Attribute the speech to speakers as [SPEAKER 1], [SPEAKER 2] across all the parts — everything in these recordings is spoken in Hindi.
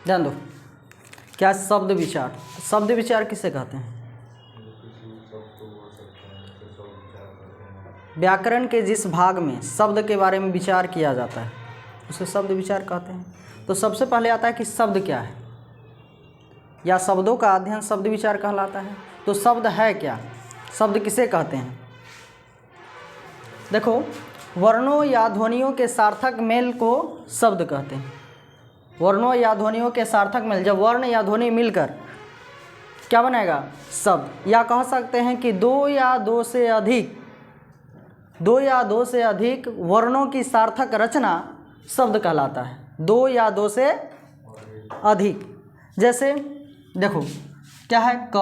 [SPEAKER 1] ध्यान दो, क्या शब्द विचार, शब्द विचार किसे कहते हैं? व्याकरण के जिस भाग में शब्द के बारे में विचार किया जाता है उसे शब्द विचार कहते हैं। तो सबसे पहले आता है कि शब्द क्या है, या शब्दों का अध्ययन शब्द विचार कहलाता है। तो शब्द है क्या, शब्द किसे कहते हैं? देखो, वर्णों या ध्वनियों के सार्थक मेल को शब्द कहते हैं। वर्णों या ध्वनियों के सार्थक मेल, जब वर्ण या ध्वनि मिलकर क्या बनाएगा? शब्द। या कह सकते हैं कि दो या दो से अधिक वर्णों की सार्थक रचना शब्द कहलाता है। दो या दो से अधिक, जैसे देखो क्या है, क,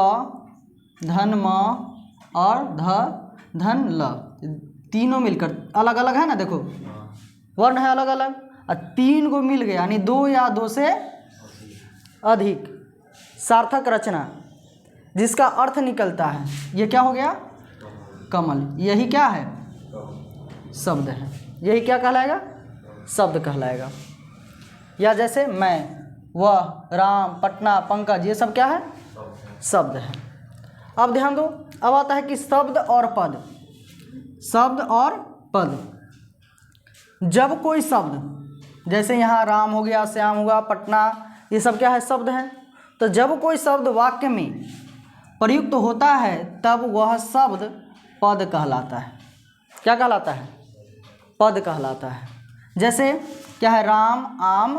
[SPEAKER 1] धन, म और ध, धन, ल, तीनों मिलकर अलग अलग है ना। देखो वर्ण है अलग अलग, और तीन को मिल गया यानी दो या दो से अधिक सार्थक रचना जिसका अर्थ निकलता है, ये क्या हो गया? कमल। यही क्या है? शब्द है। यही क्या कहलाएगा? शब्द कहलाएगा। या जैसे मैं, वह, राम, पटना, पंकज, ये सब क्या है? शब्द है। अब ध्यान दो, अब आता है कि शब्द और पद। शब्द और पद, जब कोई शब्द, जैसे यहाँ राम हो गया, श्याम हुआ, पटना, ये सब क्या है? शब्द है। तो जब कोई शब्द वाक्य में प्रयुक्त होता है तब वह शब्द पद कहलाता है। क्या कहलाता है? पद कहलाता है। जैसे क्या है, राम आम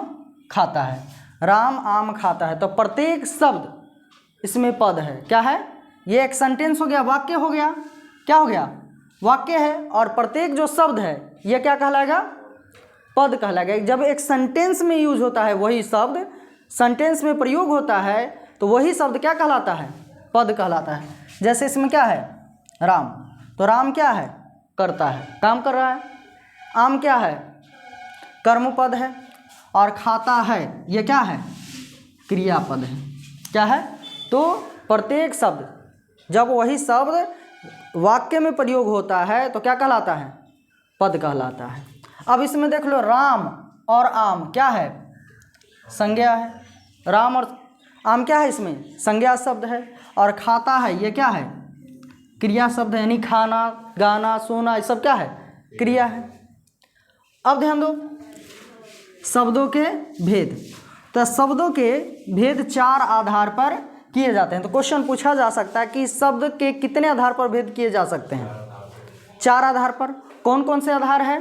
[SPEAKER 1] खाता है, राम आम खाता है, तो प्रत्येक शब्द इसमें पद है। क्या है? ये एक सेंटेंस हो गया, वाक्य हो गया। क्या हो गया? वाक्य है। और प्रत्येक जो शब्द है ये क्या कहलाएगा? पद कहलाएगा। जब एक सेंटेंस में यूज होता है वही शब्द, सेंटेंस में प्रयोग होता है, तो वही शब्द क्या कहलाता है? पद कहलाता है। जैसे इसमें क्या है? राम, तो राम क्या है? करता है, काम कर रहा है। आम क्या है? कर्म पद है। और खाता है, ये क्या है? क्रियापद है। क्या है? तो प्रत्येक शब्द जब वही शब्द वाक्य में प्रयोग होता है तो क्या कहलाता है? पद कहलाता है। अब इसमें देख लो, राम और आम क्या है? संज्ञा है। राम और आम क्या है? इसमें संज्ञा शब्द है। और खाता है, ये क्या है? क्रिया शब्द है, यानी खाना, गाना, सोना, ये सब क्या है? क्रिया है। अब ध्यान दो, शब्दों के भेद। तो शब्दों के भेद चार आधार पर किए जाते हैं। तो क्वेश्चन पूछा जा सकता है कि शब्द के कितने आधार पर भेद किए जा सकते हैं? चार आधार पर। कौन कौन से आधार है?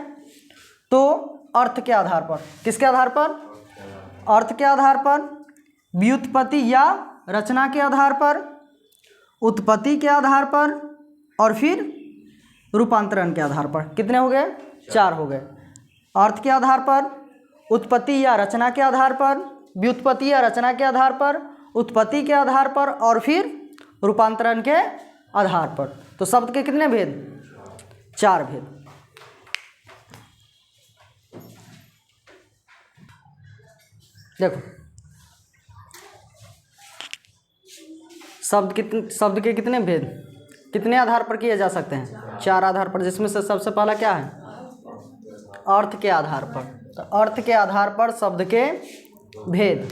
[SPEAKER 1] तो अर्थ के आधार पर। किसके आधार पर? अर्थ के आधार पर, व्युत्पत्ति या रचना के आधार पर, उत्पत्ति के आधार पर, और फिर रूपांतरण के आधार पर। कितने हो गए? चार हो गए। अर्थ के आधार पर, उत्पत्ति या रचना के आधार पर, व्युत्पत्ति या रचना के आधार पर, उत्पत्ति के आधार पर, और फिर रूपांतरण के आधार पर। तो शब्द के कितने भेद? चार भेद। देखो, शब्द के कितने भेद, कितने आधार पर किए जा सकते हैं? चार आधार पर, जिसमें से सबसे पहला क्या है? अर्थ के आधार पर। तो अर्थ के आधार पर शब्द के भेद।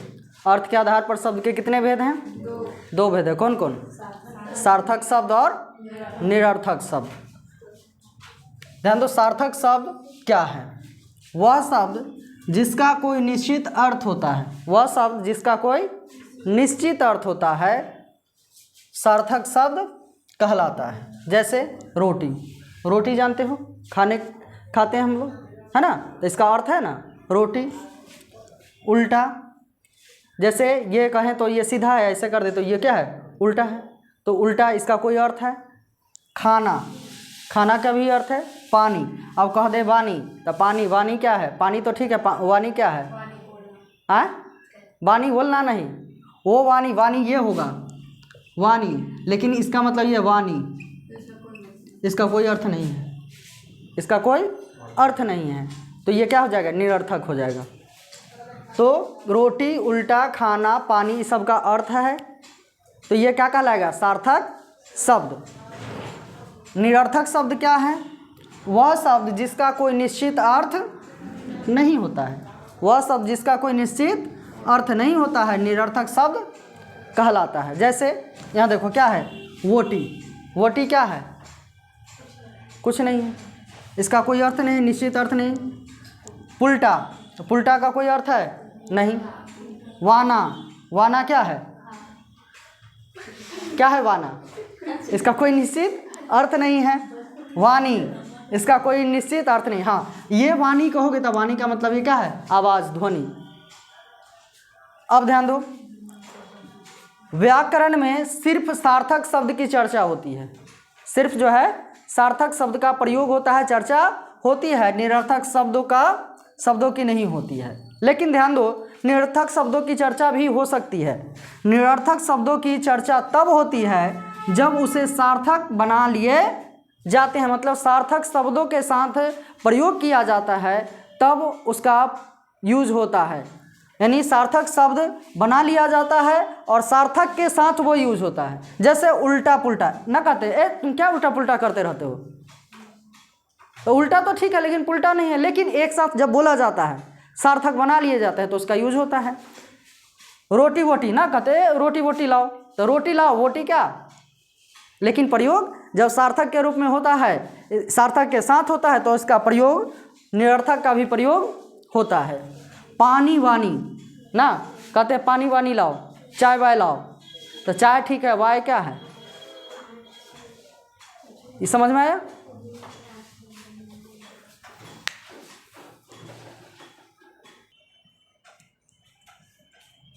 [SPEAKER 1] अर्थ के आधार पर शब्द के कितने भेद हैं? दो भेद है। कौन कौन? सार्थक शब्द और निरर्थक शब्द। ध्यान दो, सार्थक शब्द क्या है? वह शब्द जिसका कोई निश्चित अर्थ होता है। वह शब्द जिसका कोई निश्चित अर्थ होता है सार्थक शब्द कहलाता है। जैसे रोटी, रोटी जानते हो, खाते हैं हम लोग, है ना। तो इसका अर्थ है ना रोटी। उल्टा, जैसे ये कहें तो ये सीधा है, ऐसे कर दे तो ये क्या है? उल्टा है। तो उल्टा इसका कोई अर्थ है। खाना, खाना का भी अर्थ है। पानी, अब कह दे वाणी, तो पानी, वाणी क्या है? पानी तो ठीक है, वाणी क्या है? वाणी बोलना नहीं, वो वाणी, वाणी ये होगा वाणी, लेकिन इसका मतलब ये वाणी, इसका कोई अर्थ नहीं है, इसका कोई अर्थ नहीं है। तो ये क्या हो जाएगा? निरर्थक हो जाएगा। तो रोटी, उल्टा, खाना, पानी, इस सब का अर्थ है, तो ये क्या कहलाएगा? सार्थक शब्द। निरर्थक शब्द क्या है? वह शब्द जिसका कोई निश्चित अर्थ नहीं होता है। वह शब्द जिसका कोई निश्चित अर्थ नहीं होता है निरर्थक शब्द कहलाता है। जैसे यहाँ देखो क्या है, वोटी। वोटी क्या है? कुछ नहीं है, इसका कोई अर्थ नहीं, निश्चित अर्थ नहीं। पुल्टा, तो पुल्टा का कोई अर्थ है नहीं। वाना, वाना क्या है? क्या है वाना? इसका कोई निश्चित अर्थ नहीं है। वाणी, इसका कोई निश्चित अर्थ नहीं। हाँ, ये वाणी कहोगे तो वाणी का मतलब ये क्या है? आवाज़, ध्वनि। अब ध्यान दो, व्याकरण में सिर्फ सार्थक शब्द की चर्चा होती है। सिर्फ जो है सार्थक शब्द का प्रयोग होता है, चर्चा होती है, निरर्थक शब्दों की नहीं होती है। लेकिन ध्यान दो, निरर्थक शब्दों की चर्चा भी हो सकती है। निरर्थक शब्दों की चर्चा तब होती है जब उसे सार्थक बना लिए जाते हैं, मतलब सार्थक शब्दों के साथ प्रयोग किया जाता है, तब उसका यूज होता है। यानी सार्थक शब्द बना लिया जाता है और सार्थक के साथ वो यूज होता है। जैसे उल्टा पुल्टा ना कहते, तुम क्या उल्टा पुल्टा करते रहते हो, तो उल्टा तो ठीक है लेकिन पुल्टा नहीं है। लेकिन एक साथ जब बोला जाता है, सार्थक बना लिए जाता है, तो उसका यूज होता है। रोटी वोटी ना कहते, रोटी वोटी लाओ, तो रोटी लाओ, वोटी क्या? लेकिन प्रयोग जब सार्थक के रूप में होता है, सार्थक के साथ होता है, तो इसका प्रयोग निरर्थक का भी प्रयोग होता है। पानी वानी ना कहते, पानी वानी लाओ, चाय वाय लाओ, तो चाय ठीक है, वाय क्या है? ये समझ में आया?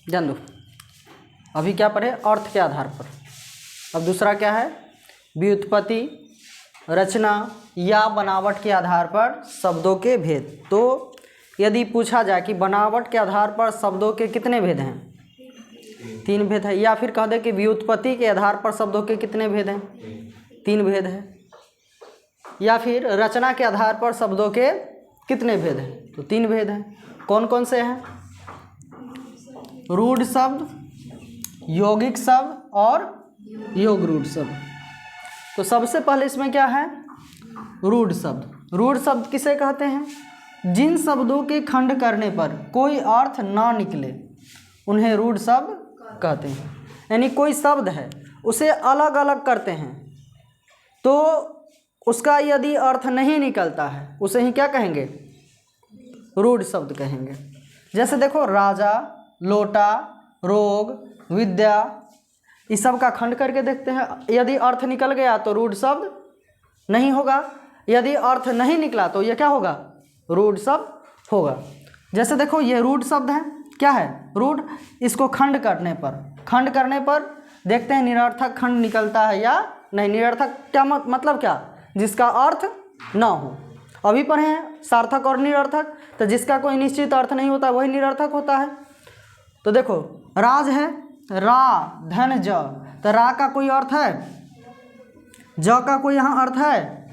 [SPEAKER 1] जान दो, अभी क्या पढ़े? अर्थ के आधार पर। अब दूसरा क्या है? व्युत्पत्ति, रचना या बनावट के आधार पर शब्दों के भेद। तो यदि पूछा जाए कि बनावट के आधार पर शब्दों के कितने भेद हैं? 3 भेद है। या फिर कह दे कि व्युत्पत्ति के आधार पर शब्दों के कितने भेद हैं? 3 भेद है। या फिर रचना के आधार पर शब्दों के कितने भेद हैं? तो 3 भेद हैं। कौन कौन से हैं? रूढ़ शब्द, यौगिक शब्द और योग रूढ़ शब्द। तो सबसे पहले इसमें क्या है? रूढ़ शब्द। रूढ़ शब्द किसे कहते हैं? जिन शब्दों के खंड करने पर कोई अर्थ ना निकले उन्हें रूढ़ शब्द कहते हैं। यानी कोई शब्द है, उसे अलग अलग करते हैं, तो उसका यदि अर्थ नहीं निकलता है, उसे ही क्या कहेंगे? रूढ़ शब्द कहेंगे। जैसे देखो, राजा, लोटा, रोग, विद्या, इस सब का खंड करके देखते हैं। यदि अर्थ निकल गया तो रूढ़ शब्द नहीं होगा, यदि अर्थ नहीं निकला तो यह क्या होगा? रूढ़ शब्द होगा। जैसे देखो, ये रूढ़ शब्द है, क्या है? रूढ़। इसको खंड करने पर देखते हैं निरर्थक खंड निकलता है या नहीं। निरर्थक क्या मतलब क्या? जिसका अर्थ ना हो। अभी पढ़े हैं सार्थक और निरर्थक, तो जिसका कोई निश्चित अर्थ नहीं होता वही निरर्थक होता है। तो देखो, राज है, रा धन ज, तो रा का कोई अर्थ है? ज का कोई यहाँ अर्थ है?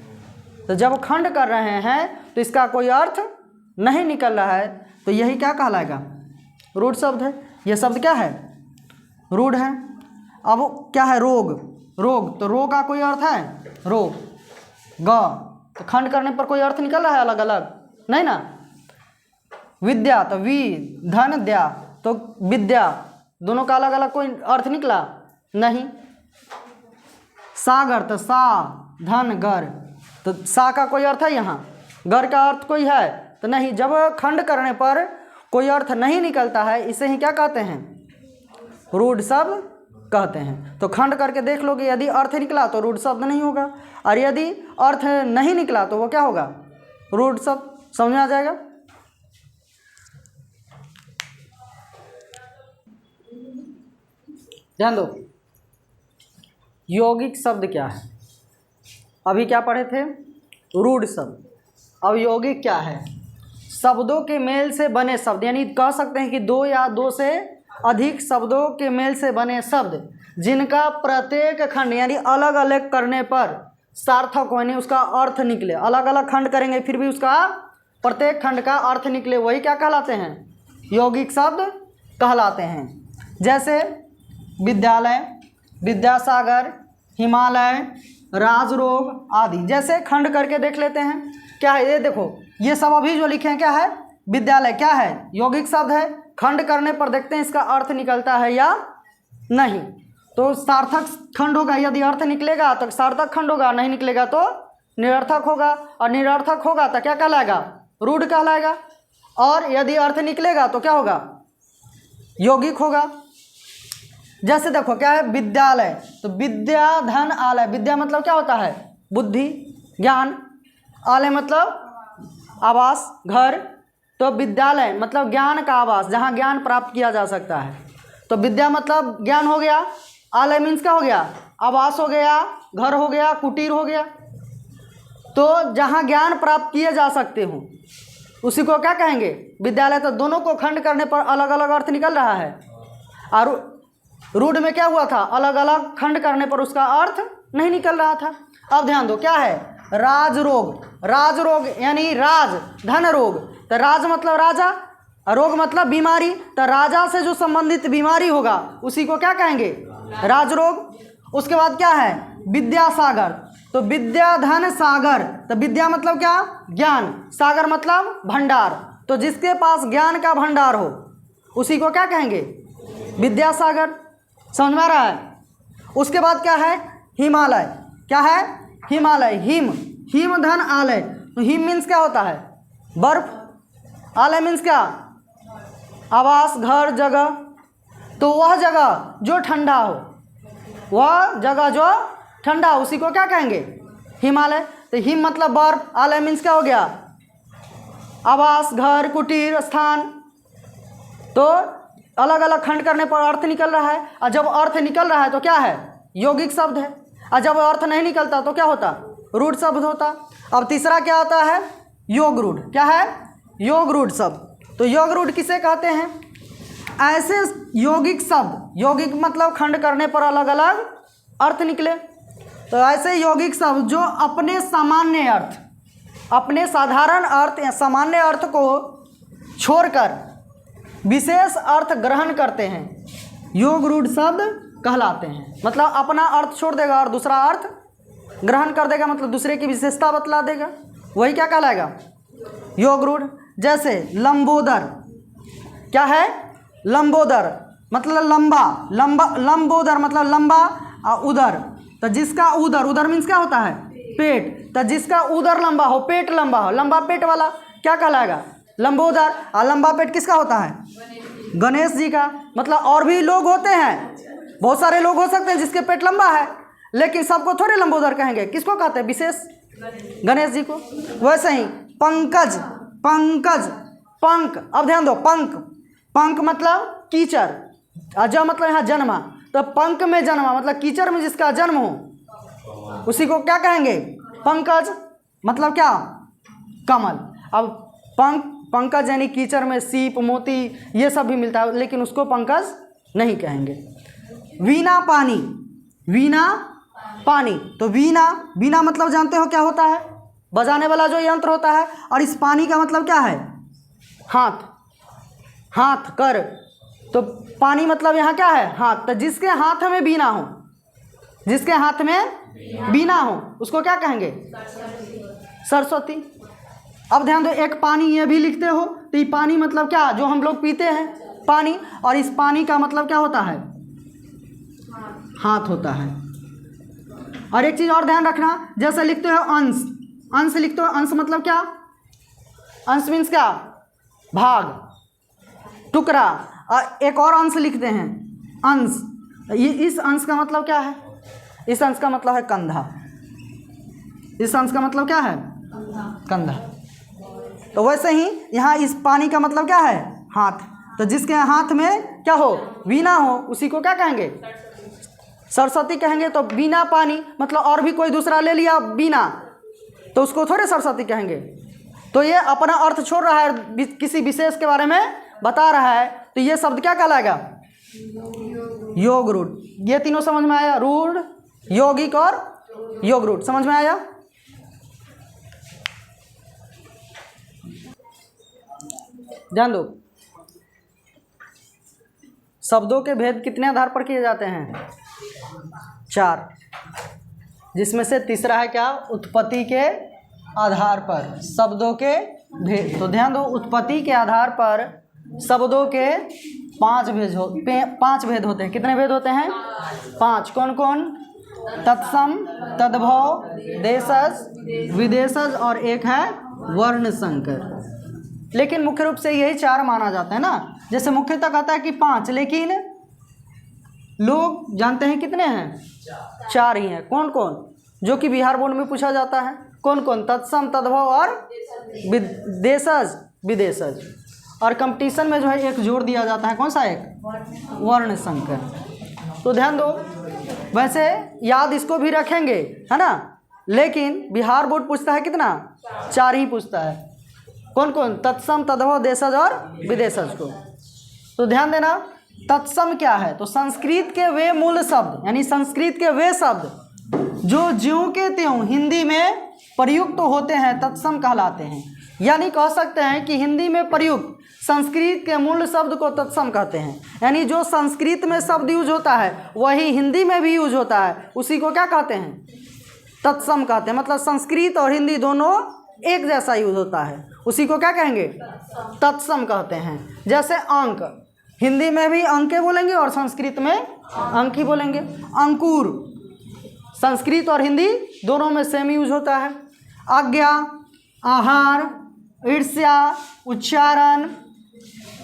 [SPEAKER 1] तो जब खंड कर रहे हैं तो इसका कोई अर्थ नहीं निकल रहा है, तो यही क्या कहलाएगा? रूढ़ शब्द है। यह शब्द क्या है? रूढ़ है। अब क्या है? रोग। रोग, तो रो का कोई अर्थ है? रोग। ग, तो खंड करने पर कोई अर्थ निकल रहा है अलग अलग? नहीं ना। विद्या, तो वी धन द्या, तो विद्या, दोनों का अलग अलग कोई अर्थ निकला? नहीं। सागर, तो सा धन गर, तो सा का कोई अर्थ है यहाँ? गर का अर्थ कोई है? तो नहीं। जब खंड करने पर कोई अर्थ नहीं निकलता है, इसे ही क्या कहते हैं? रूढ़ शब्द कहते हैं। तो खंड करके देख लोगे, यदि अर्थ निकला तो रूढ़ शब्द नहीं होगा, और यदि अर्थ नहीं निकला तो वो क्या होगा? रूढ़ शब्द। समझ में आ जाएगा? ध्यान दो, यौगिक शब्द क्या है? अभी क्या पढ़े थे? रूढ़ शब्द। अब यौगिक क्या है? शब्दों के मेल से बने शब्द, यानी कह सकते हैं कि 2 या 2 से अधिक शब्दों के मेल से बने शब्द जिनका प्रत्येक खंड यानी अलग अलग करने पर सार्थक हो, यानी उसका अर्थ निकले। अलग अलग खंड करेंगे फिर भी उसका प्रत्येक खंड का अर्थ निकले, वही क्या कहलाते हैं? यौगिक शब्द कहलाते हैं। जैसे विद्यालय, विद्यासागर, हिमालय, राजरोग आदि। जैसे खंड करके देख लेते हैं, क्या है? ये देखो, ये सब अभी जो लिखे हैं क्या है? विद्यालय क्या है? यौगिक शब्द है। खंड करने पर देखते हैं इसका अर्थ निकलता है या नहीं। तो सार्थक खंड होगा, यदि अर्थ निकलेगा तो सार्थक खंड होगा, नहीं निकलेगा तो निरर्थक होगा, और निरर्थक होगा तो क्या कहलाएगा? रूढ़ कहलाएगा। और यदि अर्थ निकलेगा तो क्या होगा? यौगिक होगा। जैसे देखो क्या है, विद्यालय, तो विद्या धन आलय, विद्या मतलब क्या होता है? बुद्धि ज्ञान, आलय मतलब आवास घर, तो विद्यालय मतलब ज्ञान का आवास, जहाँ ज्ञान प्राप्त किया जा सकता है। तो विद्या मतलब ज्ञान हो गया, आलय मीन्स क्या हो गया? आवास हो गया, घर हो गया, कुटीर हो गया। तो जहाँ ज्ञान प्राप्त किए जा सकते हो उसी को क्या कहेंगे? विद्यालय। तो दोनों को खंड करने पर अलग अलग अर्थ निकल रहा है। और रूढ़ में क्या हुआ था? अलग अलग खंड करने पर उसका अर्थ नहीं निकल रहा था। अब ध्यान दो, क्या है? राजरोग, राजरोग यानी राज धन रोग। तो राज मतलब राजा, रोग मतलब बीमारी, तो राजा से जो संबंधित बीमारी होगा उसी को क्या कहेंगे? राजरोग। उसके बाद क्या है? विद्यासागर, तो विद्या धन सागर, तो विद्या मतलब क्या? ज्ञान, सागर मतलब भंडार, तो जिसके पास ज्ञान का भंडार हो उसी को क्या कहेंगे? विद्यासागर। समझ में आ रहा है? उसके बाद क्या है? हिमालय। क्या है? हिमालय। हिम, हिम धन आलय, तो हिम मीन्स क्या होता है? बर्फ। आलय मीन्स क्या? आवास घर जगह, तो वह जगह जो ठंडा हो, वह जगह जो ठंडा हो उसी को क्या कहेंगे? हिमालय। तो हिम मतलब बर्फ, आलय मीन्स क्या हो गया? आवास घर कुटीर स्थान। तो अलग अलग खंड करने पर अर्थ निकल रहा है, और जब अर्थ निकल रहा है तो क्या है? यौगिक शब्द है। और जब अर्थ नहीं निकलता तो क्या होता? रूढ़ शब्द होता। अब तीसरा क्या आता है? योग रूढ़। क्या है? योग रूढ़ शब्द। तो योग रूढ़ किसे कहते हैं? ऐसे यौगिक शब्द, यौगिक मतलब खंड करने पर अलग अलग अर्थ निकले, तो ऐसे यौगिक शब्द जो अपने सामान्य अर्थ, अपने साधारण अर्थ या सामान्य अर्थ को छोड़कर विशेष अर्थ ग्रहण करते हैं, योग रूढ़ शब्द कहलाते हैं। मतलब अपना अर्थ छोड़ देगा और दूसरा अर्थ ग्रहण कर देगा, मतलब दूसरे की विशेषता बतला देगा, वही क्या कहलाएगा? योग रूढ़। जैसे लंबोदर। क्या है? लंबोदर मतलब लंबा, लंबा लंबोदर मतलब लंबा, और उदर, तो जिसका उदर, उदर मीन्स क्या होता है? पेट, तो जिसका उदर लंबा हो, पेट लंबा हो, लंबा पेट वाला क्या कहलाएगा? लंबोदर। और लंबा पेट किसका होता है? गणेश जी का। मतलब और भी लोग होते हैं, बहुत सारे लोग हो सकते हैं जिसके पेट लंबा है, लेकिन सबको थोड़े लंबोदर कहेंगे। किसको कहते हैं? विशेष गणेश जी को। वैसे ही पंकज, पंकज पंख। अब ध्यान दो, पंख, पंख मतलब कीचड़, अज मतलब यहाँ जन्मा, तो पंख में जन्मा मतलब कीचड़ में जिसका जन्म हो उसी को क्या कहेंगे? पंकज। मतलब क्या? कमल। अब पंख, पंकज यानी कीचड़ में सीप मोती ये सब भी मिलता है, लेकिन उसको पंकज नहीं कहेंगे। वीणा पानी, वीणा पानी, तो वीणा, वीणा मतलब जानते हो क्या होता है? बजाने वाला जो यंत्र होता है। और इस पानी का मतलब क्या है? हाथ, हाथ कर, तो पानी मतलब यहाँ क्या है? हाथ। तो जिसके हाथ में वीणा हो, जिसके हाथ में वीणा हो उसको क्या कहेंगे? सरस्वती। अब ध्यान दो, एक पानी ये भी लिखते हो, तो ये पानी मतलब क्या? जो हम लोग पीते हैं पानी, और इस पानी का मतलब क्या होता है? हाथ होता है। और एक चीज़ और ध्यान रखना, जैसे लिखते हो अंश, अंश लिखते हो, अंश मतलब क्या? अंश मीन्स क्या? भाग, टुकड़ा। और एक और अंश लिखते हैं अंश, ये इस अंश का मतलब क्या है? इस अंश का मतलब है कंधा। इस अंश का मतलब क्या है? कंधा। तो वैसे ही यहाँ इस पानी का मतलब क्या है? हाथ। तो जिसके हाथ में क्या हो? वीणा हो उसी को क्या कहेंगे? सरस्वती कहेंगे। तो वीणा पानी मतलब और भी कोई दूसरा ले लिया वीणा, तो उसको थोड़े सरस्वती कहेंगे। तो ये अपना अर्थ छोड़ रहा है, किसी विशेष के बारे में बता रहा है, तो ये शब्द क्या कहलाएगा? योग रूढ़। ये तीनों समझ में आया? रूढ़, यौगिक और योग रूढ़ समझ में आया? ध्यान दो, शब्दों के भेद कितने आधार पर किए जाते हैं? 4, जिसमें से तीसरा है क्या? उत्पत्ति के आधार पर शब्दों के भेद। तो ध्यान दो, उत्पत्ति के आधार पर शब्दों के 5 भेद होते हैं। कितने भेद होते हैं? 5। कौन कौन? तत्सम, तद्भव, देशज, विदेशज और एक है वर्ण संकर। लेकिन मुख्य रूप से यही 4 माना जाता है ना। जैसे मुख्यतः कहता है कि 5, लेकिन लोग जानते हैं कितने हैं? 4 ही हैं। कौन कौन? जो कि बिहार बोर्ड में पूछा जाता है। कौन कौन? तत्सम, तद्भव और देशज, विदेशज। और कंपटीशन में जो है एक जोड़ दिया जाता है। कौन सा एक? वर्ण संकर। तो ध्यान दो, वैसे याद इसको भी रखेंगे, है ना, लेकिन बिहार बोर्ड पूछता है कितना? 4 ही पूछता है। कौन कौन? तत्सम, तद्भव, देशज और विदेशज को। तो ध्यान देना, तत्सम क्या है? तो संस्कृत के वे मूल शब्द, यानी संस्कृत के वे शब्द जो ज्यों के त्यों हिंदी में प्रयुक्त होते हैं, तत्सम कहलाते हैं। यानी कह सकते हैं कि हिंदी में प्रयुक्त संस्कृत के मूल शब्द को तत्सम कहते हैं। यानी जो संस्कृत में शब्द यूज होता है वही हिंदी में भी यूज होता है, उसी को क्या कहते हैं? तत्सम कहते हैं। मतलब संस्कृत और हिंदी दोनों एक जैसा यूज होता है, उसी को क्या कहेंगे? तत्सम कहते हैं। जैसे अंक, हिंदी में भी अंके बोलेंगे और संस्कृत में अंक ही बोलेंगे। अंकुर, संस्कृत और हिंदी दोनों में सेम यूज होता है। आज्ञा, आहार, ईर्ष्या, उच्चारण,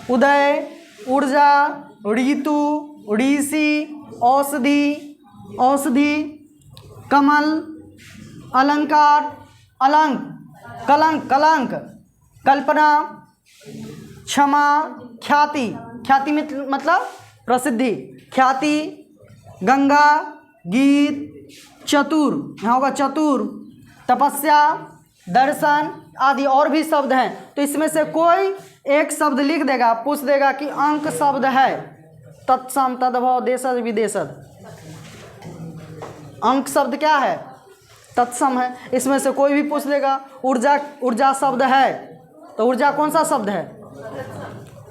[SPEAKER 1] उदय, ऊर्जा, ऋतु, ऋषि, औषधि, औषधि, कमल, अलंकार, अलंक, कलंक, कलंक, कल्पना, क्षमा, ख्याति, ख्याति मतलब प्रसिद्धि, ख्याति, गंगा, गीत, चतुर, यहाँ होगा चतुर, तपस्या, दर्शन आदि और भी शब्द हैं। तो इसमें से कोई एक शब्द लिख देगा, पूछ देगा कि अंक शब्द है, तत्सम, तद्भव, देशज, विदेशज। अंक शब्द क्या है? तत्सम है। इसमें से कोई भी पूछ देगा। ऊर्जा, ऊर्जा शब्द है, तो ऊर्जा कौन सा शब्द है?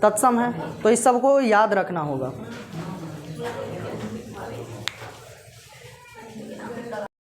[SPEAKER 1] तत्सम है। तो इस सब को याद रखना होगा।